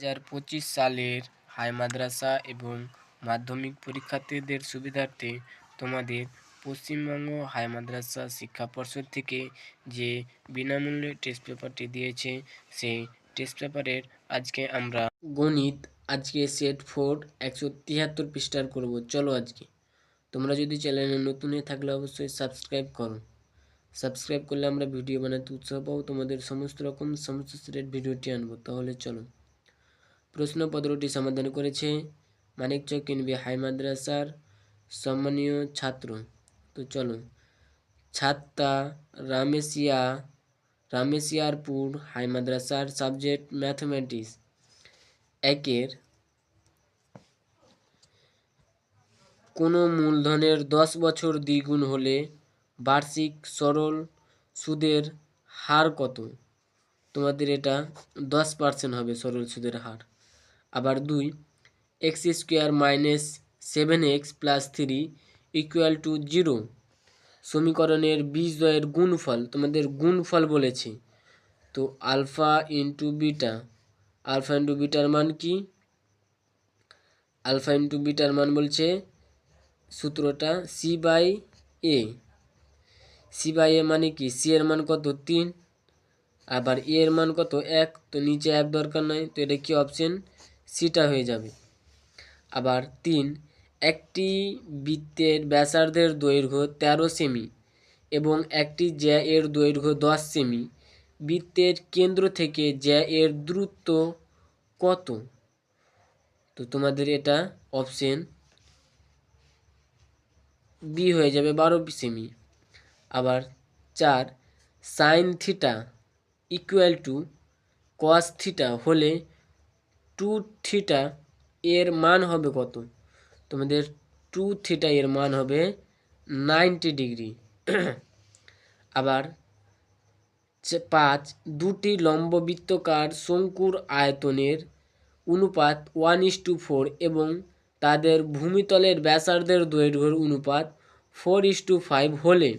2025 সালের হাই মাদ্রাসা এবং মাধ্যমিক পরীক্ষার্থীদের সুবিধার্থে তোমাদের পশ্চিমবঙ্গ হাই মাদ্রাসা শিক্ষা পর্ষদ থেকে যে বিনামূল্যে টেস্ট পেপারটি দিয়েছে, সেই টেস্ট পেপারের আজকে আমরা গণিত আজকে সেট 4 173 পৃষ্ঠার করব। চলো আজকে তোমরা যদি চ্যানেলে নতুন হয়ে থাকলে অবশ্যই সাবস্ক্রাইব করো। সাবস্ক্রাইব করলে আমরা ভিডিও বানাতে উৎসাহ পাবো, তোমাদের সমস্ত সেটের ভিডিওটি আনবো। তাহলে চলো, প্রশ্নপত্রটি সমাধান করেছে মানিকচক কেনবি হাই মাদ্রাসার সম্মানীয় ছাত্র। তো চলো, ছাত্রা রামেশিয়ারপুর হাই মাদ্রাসার সাবজেক্ট ম্যাথমেটিক্স একের কোনো মূলধনের 10 বছর দ্বিগুণ হলে বার্ষিক সরল সুদের হার কত? তোমাদের এটা 10% হবে সরল সুদের হার। আবার 2, x² - 7x + 3 = 0 সমীকরণের বীজদ্বয়ের গুণফল। তোমাদের গুণফল বলেছে, তো আলফা ইন্টু বিটার মান কি? আলফা ইন্টু বিটার মান বলছে সূত্রটা c/a। c/a মানে কি? c এর মান কত? 3, আবার a এর মান কত? 1। তো নিচে 1 দরকার নাই, তো এটা কি অপশন সিটা হয়ে যাবে। আবার 3, একটি বৃত্তের ব্যাসার্ধের দৈর্ঘ্য 13 সেমি এবং একটি জ্যা এর দৈর্ঘ্য 10 সেমি। বৃত্তের কেন্দ্র থেকে জ্যা এর দূরত্ব কত? তো তোমাদের এটা অপশন বি হয়ে যাবে, 12 সেমি। আবার 4, sine theta equal to cos theta হলে 2 থিটা এর মান হবে কত? তোমাদের 2 থিটা এর মান হবে 90 ডিগ্রি। আবার 5, দুটি লম্ববৃত্তকার শঙ্কুর আয়তনের অনুপাত 1:4 এবং তাদের ভূমিতলের ব্যাসার্ধের দৈর্ঘ্যের অনুপাত 4:5 হলে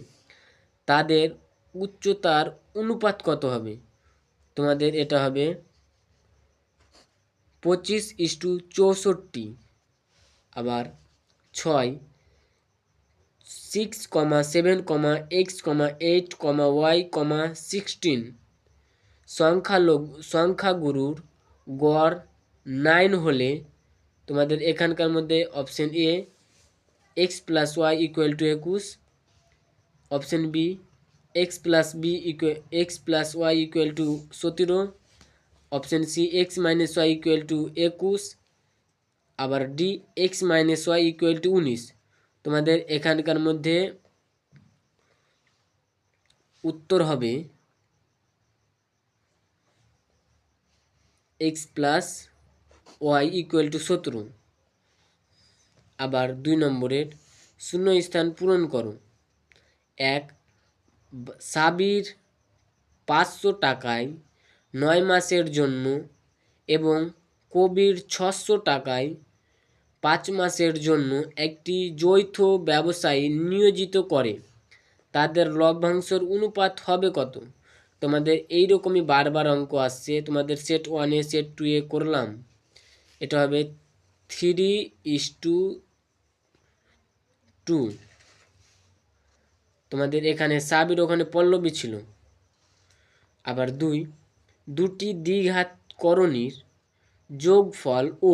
তাদের উচ্চতার অনুপাত কত হবে? তোমাদের এটা হবে 25:64। আবার 6, 6, 7, x, 8, y, 16 সংখ্যাগুরুর গড় 9 হলে তোমাদের এখানকার মধ্যে option A x + y = 21, option B x + y = 17, option C x - y = 21, আবার ডি x - y = 19। তোমাদের এখানকার মধ্যে উত্তর হবে x + y = 17। আবার 2 নম্বরের শূন্যস্থান পূরণ করো। 1, সাবির 500 টাকায় 9 মাসের জন্য এবং কবির 600 টাকায় 5 মাসের জন্য একটি যৌথ ব্যবসায়ী নিয়োজিত করে, তাদের লভ্যাংশের অনুপাত হবে কত? তোমাদের এইরকমই বারবার অঙ্ক আসছে। তোমাদের সেট 1-এ সেট 2-এ করলাম, এটা হবে 3:2। তোমাদের এখানে সাবির ওখানে পল্লবী ছিল। আবার 2, দুটি দ্বিঘাত করণীর যোগফল ও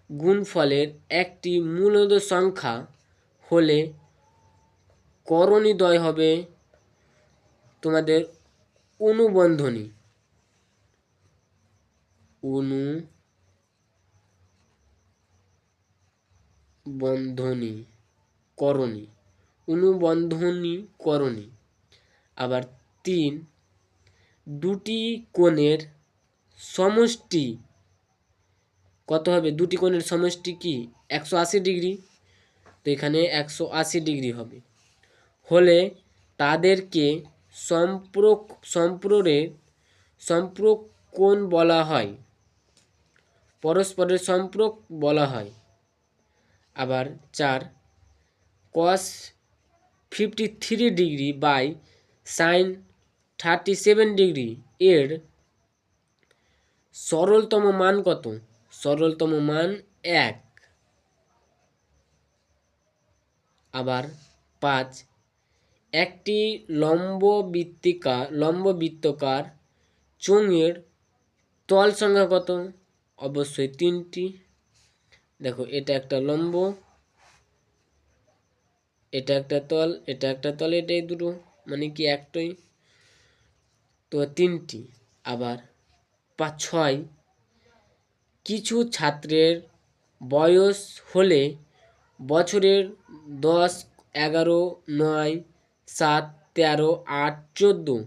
গুণফলের একটি মূলদ সংখ্যা হলে করণীদ্বয় হবে তোমাদের অনুবন্ধনী। করণী। আবার 3, দুটি কোণের সমষ্টি কত হবে? দুটি কোণের সমষ্টি কি? 180 ডিগ্রি। তো এখানে 180 ডিগ্রি হবে হলে তাদেরকে সম্পর্ক কোণ বলা হয়, পরস্পরের সম্পর্ক বলা হয়। আবার 4, cos 53 ডিগ্রি / sin 37 ডিগ্রি এর সরলতম মান কত? সরলতম মান 1। আবার 5, একটি লম্ববৃত্তকার চোঙের তল সংখ্যা কত? অবশ্যই 3টি। দেখো, এটা একটা লম্ব, এটা একটা তল, এটা একটা তল, এটাই দুটো, মানে কি একটাই, তো 3টি। আবার 6, কিছু ছাত্রের বয়স হলে বছরের 10, 11, 9, 7, 13, 8, 14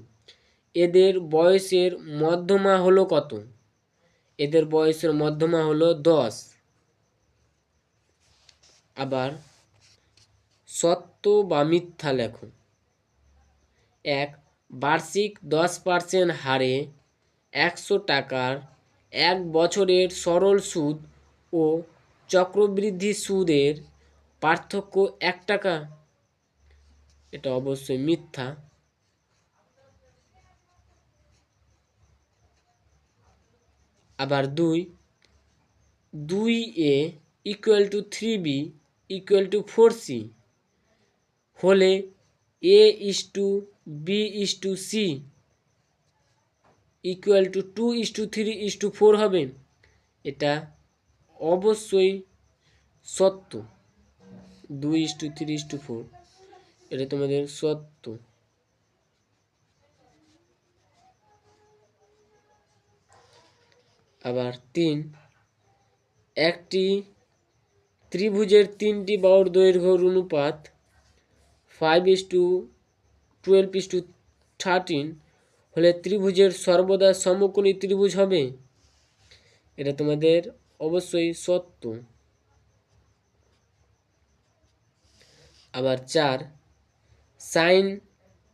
এদের বয়সের মধ্যমা হলো কত? এদের বয়সের মধ্যমা হলো 10। আবার সত্য বা মিথ্যা লেখো। 1, বার্ষিক 10% হারে 100 টাকার 1 বছরের সরল সুদ ও চক্রবৃদ্ধি সুদের পার্থক্য 1 টাকা। এটা অবশ্যই মিথ্যা। আবার 2a = 3b = 4c হলে a:b:c = 2:3:4 হবে। এটা অবশ্যই সত্য। 2:3:4 এটা তোমাদের সত্য। আবার 3, একটি ত্রিভুজের 3টি বাহুর দৈর্ঘ্যের অনুপাত 5:12:13 হলে ত্রিভুজের সর্বদা সমকোণী ত্রিভুজ হবে। এটা তোমাদের অবশ্যই সত্য। আবার 4, sin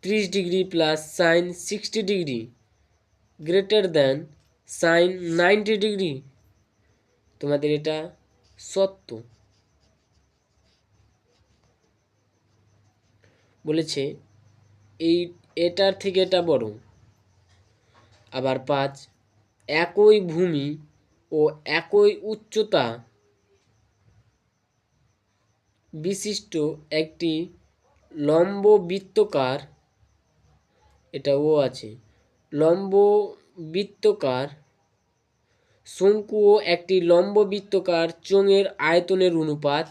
30 degree plus sin 60 degree greater than sin 90 degree. তোমাদের এটা সত্য। বলেছে এটার থেকে এটা বড়। আবার 5, একই ভূমি ও একই উচ্চতা বিশিষ্ট একটি লম্ব বৃত্তকার, এটা ও আছে, লম্ব বৃত্তকার শঙ্কু ও একটি লম্ব বৃত্তকার চোঙের আয়তনের অনুপাত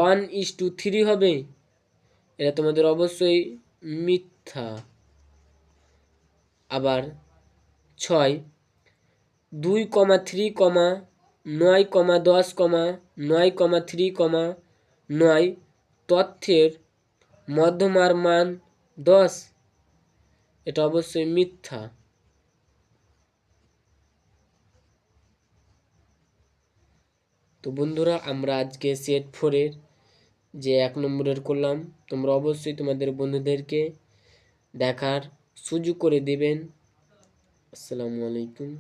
1:3 হবে। এটা তোমাদের অবশ্যই মিথ্যা। আবার 6, 2,3,9,10,9,3,9 তথ্যের মধ্যমার মান 10। এটা অবশ্যই মিথ্যা। তো বন্ধুরা, আমরা আজকে সেট 4-এর যে 1 নম্বরের করলাম, তোমরা অবশ্যই তোমাদের বন্ধুদেরকে দেখার সুযোগ করে দেবেন। আসসালামু আলাইকুম।